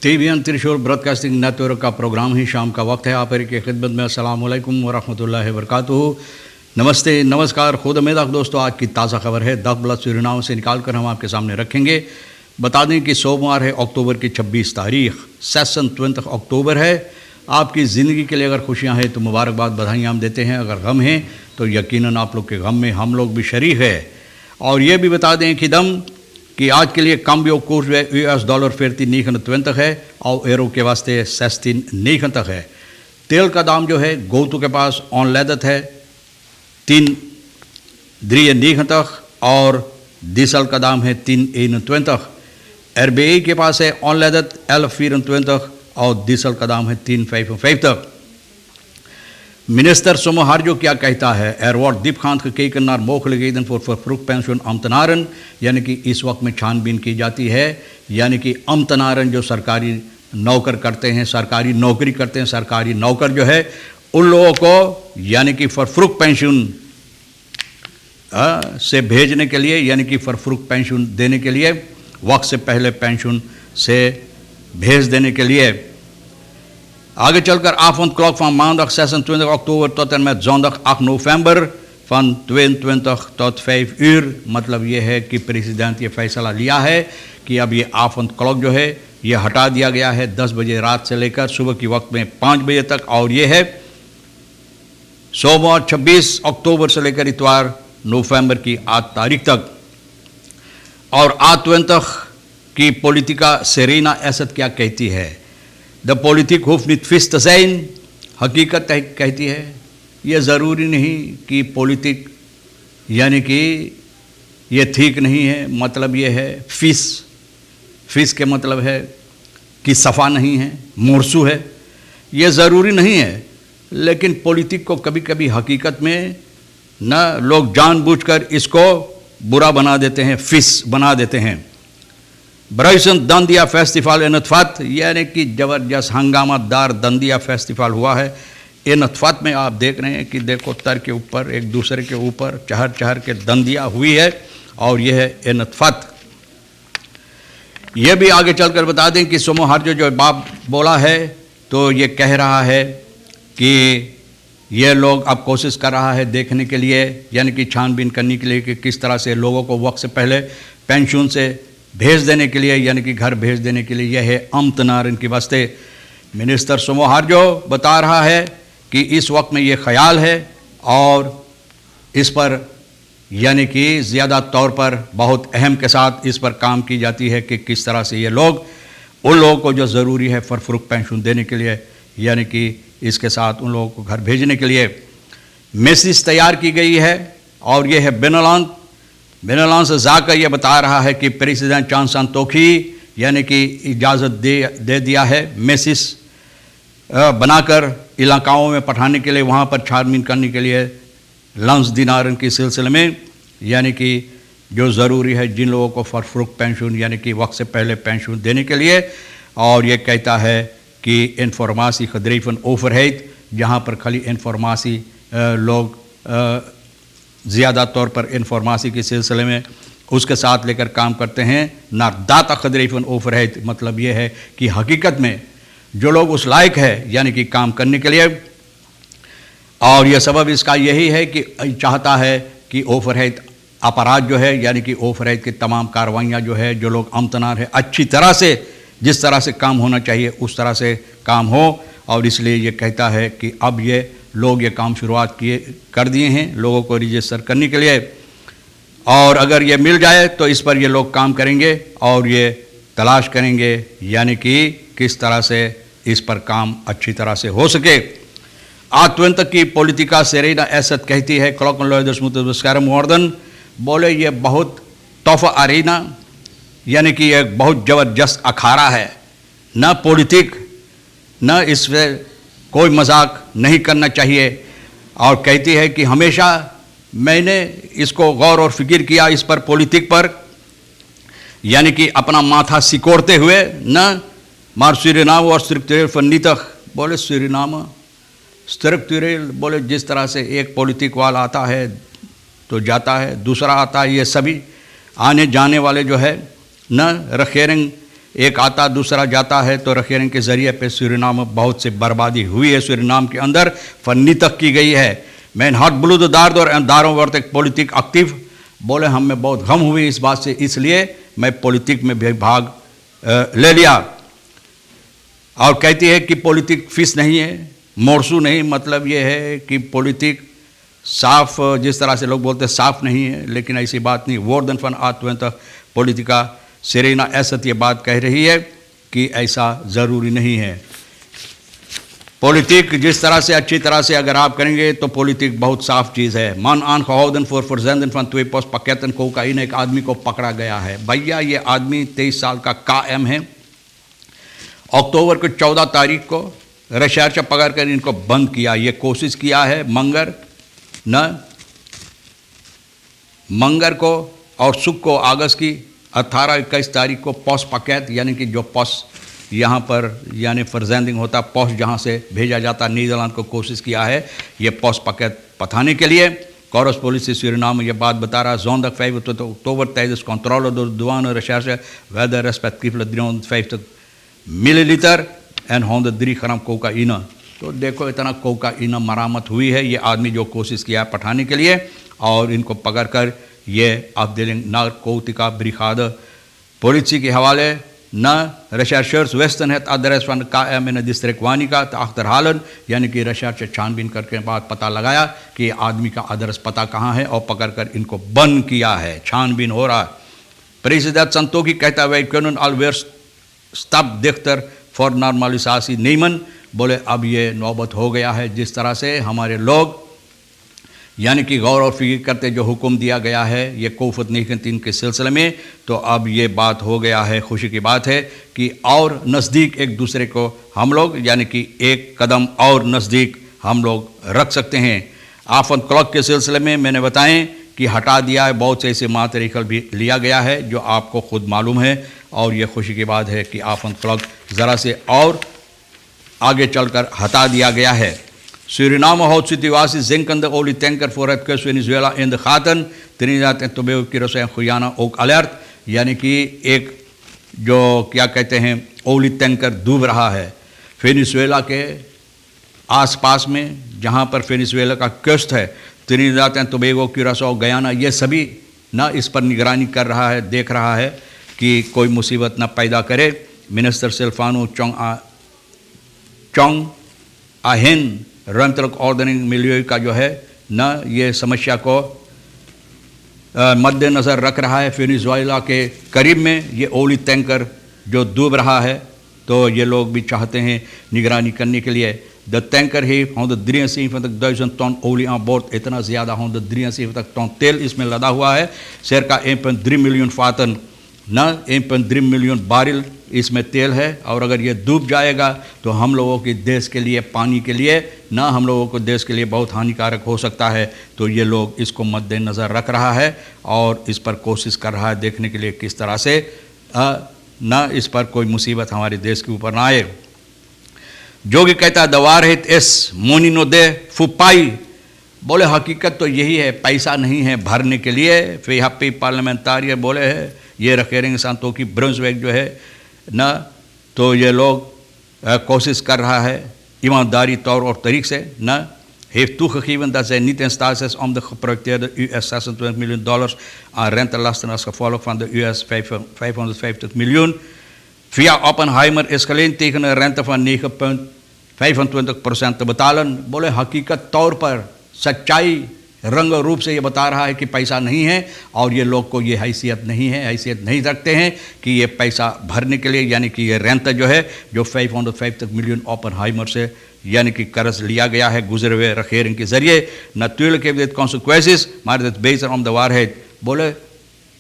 TVN त्रिशूल broadcasting network का programme ही शाम का वक्त है। आप की खिदमत में अस्सलाम वालेकुम व रहमतुल्लाहि व बरकातुहू। नमस्ते, नमस्कार, खुद मेदाक दोस्तों। आज की ताज़ा खबर है 10 बलद सूरीनाम से निकाल कर हम आपके सामने रखेंगे। बता दें कि सोमवार है, अक्टूबर की 26 तारीख, सेशन 20 अक्टूबर है। आपकी ज़िंदगी के लिए अगर खुशियाँ हैं तो मुबारकबाद, बधाइयाँ हम देते हैं। अगर गम हैं तो यकीनन आप लोग के गम में हम लोग भी शरीक है। और ये भी बता दें कि आज के लिए कम्बियो कोर्स US डॉलर 49,20 है और एरो के वास्ते 16,90 है। तेल का दाम जो है गोतु के पास ऑनलेदत है 3,3,90 और डीजल का दाम है 3,21। RBI के पास है ऑनलेदत 11,24 और डीजल का दाम है 3,55। मिनिस्टर सोमोहार जो क्या कहता है, एरवार्ड दीप खान के कई कन्नार मोख लगेदन फॉर फरुख पेंशन अमतनारन, यानी कि इस वक्त में छानबीन की जाती है। यानी कि अमतनारन जो सरकारी नौकर करते हैं, सरकारी नौकरी करते हैं, सरकारी नौकर जो है उन लोगों को यानी कि फरुख पेंशन से भेजने के लिए, यानी कि फरुख पेंशन देने के लिए, वक्त से पहले पेंशन से भेज देने के लिए। आगे चलकर avondklok van maandag 26 oktober tot en met zondag 8 november van 22 tot 5 uur। मतलब ये है कि प्रेसिडेंट ये फैसला लिया है कि अब ये avondklok जो है ये हटा दिया गया है 10 बजे रात से लेकर सुबह की वक्त में 5 बजे तक। और ये है सोमवार 26 अक्टूबर से लेकर इतवार नवंबर की 8 तारीख तक। और A20 की पॉलिटिका सेरेना एसद क्या कहती है, द पॉलिटिक होफ नित फिस्ट जैन, हकीकत कहती है ये ज़रूरी नहीं कि पॉलिटिक यानी कि ये ठीक नहीं है। मतलब ये है फिस के मतलब है कि सफ़ा नहीं है, मोरसू है, ये ज़रूरी नहीं है। लेकिन पॉलिटिक को कभी कभी हकीकत में न लोग जानबूझकर इसको बुरा बना देते हैं, फिस बना देते हैं। ब्राइसन दंदिया फेस्टिवल इन अतफत, यानी कि ज़बरदस्त हंगामादार दंदिया फेस्टिवल हुआ है इन अतफत में। आप देख रहे हैं कि देखो तर के ऊपर एक दूसरे के ऊपर चहर चहर के दंदिया हुई है और यह है इन अतफत। यह भी आगे चलकर बता दें कि सोमोहार जो बाप बोला है तो ये कह रहा है कि ये लोग अब कोशिश कर रहा है देखने के लिए, यानी कि छानबीन करने के लिए कि किस तरह से लोगों को वक्त से पहले पेंशन से भेज देने के लिए, यानी कि घर भेज देने के लिए। यह है अमतनारन की वास्ते। मिनिस्टर सोमोहार जो बता रहा है कि इस वक्त में ये ख्याल है और इस पर यानी कि ज़्यादा तौर पर बहुत अहम के साथ इस पर काम की जाती है कि किस तरह से ये लोग उन लोगों को जो ज़रूरी है फरुख पेंशन देने के लिए, यानी कि इसके साथ उन लोगों को घर भेजने के लिए मैसेज तैयार की गई है। और ये है बेनलान से जाकर यह बता रहा है कि प्रेसिडेंट चांसन तोखी यानी कि इजाज़त दे दिया है मैसेज बनाकर इलाकाओं में पठाने के लिए, वहाँ पर छानबीन करने के लिए लंस दिनारन के सिलसिले में, यानी कि जो ज़रूरी है जिन लोगों को फरुख पेंशन यानी कि वक्त से पहले पेंशन देने के लिए। और ये कहता है कि इन्फॉर्मासी खदरीफन ओफर है, जहाँ पर खाली इन्फॉर्मासी लोग ज़्यादा तौर पर इन्फॉर्मासी के सिलसिले में उसके साथ लेकर काम करते हैं, ना दाता खदरीफन ओफर है। मतलब ये है कि हकीकत में जो लोग उस लायक है यानी कि काम करने के लिए। और यह सबब इसका यही है कि चाहता है कि ओफर है अपराध जो है यानी कि ओफर है कि तमाम कार्रवाइयाँ जो है जो लोग अमतनार है अच्छी तरह से जिस तरह से काम होना चाहिए उस तरह से काम हो। और इसलिए ये कहता है कि अब ये लोग ये काम शुरुआत कर दिए हैं लोगों को रजिस्टर करने के लिए। और अगर ये मिल जाए तो इस पर ये लोग काम करेंगे और ये तलाश करेंगे यानी कि किस तरह से इस पर काम अच्छी तरह से हो सके। A20 की पॉलिटिका सेरेना एसद कहती है क्लॉकन बोले ये बहुत तोहफा अरीना, यानी कि एक बहुत ज़बरदस्त अखाड़ा है, न पॉलिटिक न इसमें कोई मजाक नहीं करना चाहिए। और कहती है कि हमेशा मैंने इसको गौर और फिक्र किया इस पर पॉलिटिक पर, यानी कि अपना माथा सिकोड़ते हुए न मार सूरीनाम और स्ट्रक्चरल फन्नीतक बोले सूरीनाम स्ट्रक्चरल बोले जिस तरह से एक पॉलिटिक वाला आता है तो जाता है, दूसरा आता है, ये सभी आने जाने वाले जो है न रखेरंग एक आता दूसरा जाता है, तो रखेरिंग के ज़रिए पे सूरीनाम में बहुत से बर्बादी हुई है। सूरीनाम के अंदर फन्नी तक की गई है। मैं हाथ बुलूद दार और दारों वर्त एक पॉलिटिक एक्टिव बोले, हमें बहुत गम हुई इस बात से, इसलिए मैं पॉलिटिक में भी भाग ले लिया। और कहती है कि पॉलिटिक फीस नहीं है, मोरसू नहीं, मतलब ये है कि पॉलिटिक साफ, जिस तरह से लोग बोलते हैं साफ नहीं है, लेकिन ऐसी बात नहीं। वोर्डन फन आत्वंत पॉलिटिका सेरेना एसत ये बात कह रही है कि ऐसा ज़रूरी नहीं है। पॉलिटिक जिस तरह से अच्छी तरह से अगर आप करेंगे तो पॉलिटिक बहुत साफ चीज़ है। मन आन खौदन फॉर जैंदन फन तुए पोस्ट पकेतन कोकाइन एक आदमी को पकड़ा गया है। भैया ये आदमी 23 साल का कायम है। अक्टूबर को 14 तारीख को रशिया से पकड़ कर इनको बंद किया। ये कोशिश किया है मंगर को और सुख को अगस्त की 18-21 तारीख को पोस्ट पकैत यानी कि जो पोस्ट यहाँ पर यानी फर्जेंडिंग होता पोस्ट जहाँ से भेजा जाता नीदरलैंड को कोशिश किया है ये पोस्ट पकैत पठाने के लिए। कॉरस पुलिस से सूरीनाम ये बात बता रहा zondag 25 oktober tijdens controle door de douanerecherche werden respectievelijk 350 milliliter en 103 ग्राम कोकाइन। तो देखो इतना कोकाइन मरामत हुई है। ये आदमी जो कोशिश किया है पठाने के लिए और इनको पकड़कर ये afdeling narcotica brigade politie के हवाले न rechercheurs wisten het adres van de KM in het district Wanica te achterhalen, यानी कि recherche छानबीन करके बाद पता लगाया कि आदमी का एड्रेस पता कहाँ है और पकड़कर इनको बंद किया है। छानबीन हो रहा है। President Santokhi कहता है wij kunnen alweer stap dichter voor normalisatie nemen। बोले अब ये नौबत हो गया है जिस तरह से हमारे लोग यानी कि गौर और फिक्र करते जो हुक्म दिया गया है ये कोविड-19 के सिलसिले में, तो अब ये बात हो गया है। खुशी की बात है कि और नज़दीक एक दूसरे को हम लोग यानी कि एक कदम और नज़दीक हम लोग रख सकते हैं। आफन क्लॉक के सिलसिले में मैंने बताएं कि हटा दिया है, बहुत से ऐसे मातरिकल भी लिया गया है जो आपको खुद मालूम है। और ये खुशी की बात है कि आफन क्लॉक ज़रा से और आगे चलकर हटा दिया गया है। Suriname houdt situatie zinkende olietanker voor het kust Venezuela in de gaten। Trinidad en Tobago, Curaçao en Guyana ook alert, यानी कि एक जो क्या कहते हैं ओली टैंकर डूब रहा है वेनेजुएला के आसपास में, जहाँ पर वेनेजुएला का कस्ट है। त्रिनिदाद एंड टोबैगो, क्यूरासाओ, गयाना, ये सभी ना इस पर निगरानी कर रहा है, देख रहा है कि कोई मुसीबत न पैदा करे। मिनिस्टर सिल्फानो चोंग आहिन रुimtelijk ऑर्डनिंग मिलियो का जो है न ये समस्या को मद्देनज़र रख रहा है। वेनेजुएला के करीब में ये ओली टैंकर जो डूब रहा है, तो ये लोग भी चाहते हैं निगरानी करने के लिए। द टैंकर है 173.000 टन ओली ऑन बोर्ड, इतना ज़्यादा 173 टन तेल इसमें लदा हुआ है। circa 1.3 मिलियन फातन न 1.3 मिलियन बारिल इसमें तेल है। और अगर ये डूब जाएगा तो हम लोगों के देश के लिए, पानी के लिए ना, हम लोगों को देश के लिए बहुत हानिकारक हो सकता है। तो ये लोग इसको मद्देनज़र रख रहा है और इस पर कोशिश कर रहा है देखने के लिए किस तरह से न इस पर कोई मुसीबत हमारे देश के ऊपर ना आए। जोगी कहता है दवार है इस मोनिनो दे फुपाई। बोले हकीकत तो यही है, पैसा नहीं है भरने के लिए। फेहापी पार्लियामेंटारियर बोले है ये रखेरिंग सांतोकी ब्रुंसविक जो है न, तो ये लोग कोशिश कर रहा है ईमानदारी तौर और तरीक से न, heeft toegegeven dat zij niet in staat is om de geprojecteerde $26 miljoen aan rentelasten als gevolg van de $550 miljoen via Oppenheimer is geleend tegen een rente van 9.25% te betalen। बोले हकीकत तौर पर सच्चाई रंग रूप से ये बता रहा है कि पैसा नहीं है और ये लोग को ये हैसियत नहीं है, हैसियत नहीं रखते हैं कि ये पैसा भरने के लिए, यानी कि ये रेंट जो है जो 550 मिलियन ओपनहाइमर से यानी कि कर्ज लिया गया है गुजरे हुए regering के ज़रिए। natuurlijk heeft dit consequenties maar het is beter om de waarheid। बोले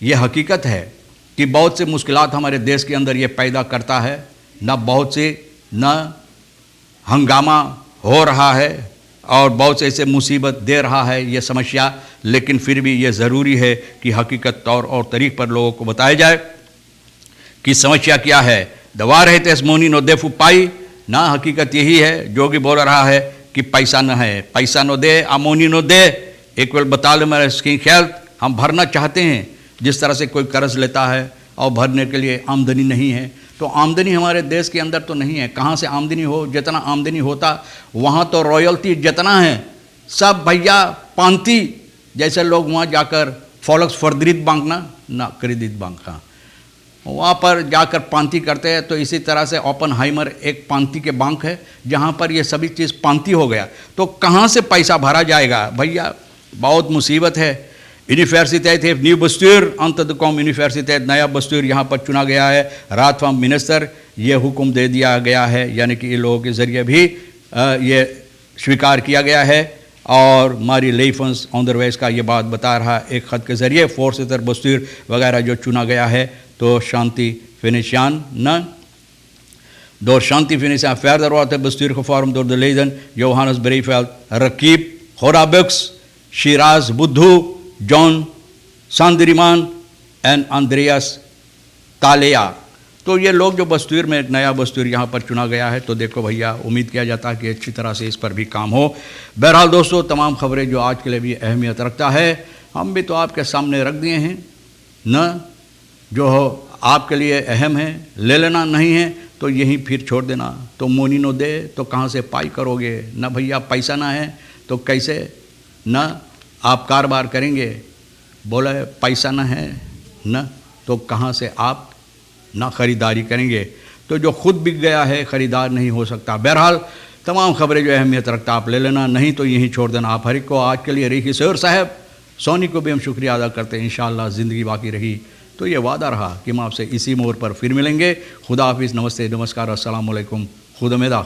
ये हकीकत है कि बहुत से मुश्किलात हमारे देश के अंदर ये पैदा करता है, न बहुत से न हंगामा हो रहा है और बहुत से ऐसे मुसीबत दे रहा है ये समस्या, लेकिन फिर भी ये ज़रूरी है कि हकीकत तौर और तरीक़ पर लोगों को बताया जाए कि समस्या क्या है। दवा रहे थे मोनी नो दे फुपाई ना, हकीकत यही है जो कि बोल रहा है कि पैसा न है, पैसा नो दे अमोनी नो दे। एक वेल बता लो मेरा इसकी ख्याल हम भरना चाहते हैं, जिस तरह से कोई कर्ज लेता है और भरने के लिए आमदनी नहीं है। तो आमदनी हमारे देश के अंदर तो नहीं है, कहाँ से आमदनी हो? जितना आमदनी होता वहाँ तो रॉयल्टी जितना है सब भैया पांति जैसे लोग वहाँ जाकर फॉलक्स फर्दरित बैंक ना क्रेडिट बैंक, हाँ वहाँ पर जाकर पांति करते हैं। तो इसी तरह से ओपनहाइमर एक पांति के बैंक है जहाँ पर ये सभी चीज़ पांति हो गया। तो कहाँ से पैसा भरा जाएगा भैया? बहुत मुसीबत है। यूनिवर्सिटी थे न्यू बस्तूर अंतदकॉम यूनिवर्सिटी नया बस्तूर यहाँ पर चुना गया है। रात फॉर्म मिनिस्टर ये हुक्म दे दिया गया है, यानी कि इन लोगों के ज़रिए भी ये स्वीकार किया गया है। और मारी लेफंस ऑनदरवेज का ये बात बता रहा एक ख़त के ज़रिए फोर्सितर बस्तूर वगैरह जो चुना गया है। तो शांति फिनिशान न door Shanti Finisa verder wordt het bestuur gevormd door de leden Johannes Breiveld, Rakib, Horabux, Shiraz Buddhu, John Sandriman and Andreas Talea. तो ये लोग जो बस्तूर में एक नया बस्तूर यहाँ पर चुना गया है। तो देखो भैया उम्मीद किया जाता है कि अच्छी तरह से इस पर भी काम हो। बहरहाल दोस्तों तमाम खबरें जो आज के लिए भी अहमियत रखता है हम भी तो आपके सामने रख दिए हैं न, जो हो आपके लिए अहम है ले लेना, नहीं है तो यहीं फिर छोड़ देना। तो मोनी नो दे तो कहाँ से पाई करोगे न भैया, पैसा ना है तो कैसे न आप कारोबार करेंगे। बोला है पैसा ना है न तो कहाँ से आप ना ख़रीदारी करेंगे। तो जो खुद बिक गया है ख़रीदार नहीं हो सकता। बहरहाल तमाम खबरें जो अहमियत रखता आप ले लेना, नहीं तो यहीं छोड़ देना। आप हर एक को आज के लिए रही सैर साहब सोनी को भी हम शुक्रिया अदा करते हैं। इंशाअल्लाह ज़िंदगी बाकी रही तो ये वादा रहा कि हम आपसे इसी मोड़ पर फिर मिलेंगे। खुदा हाफिज़, नमस्ते, नमस्कार, अस्सलाम वालेकुम, खुदा मेदा।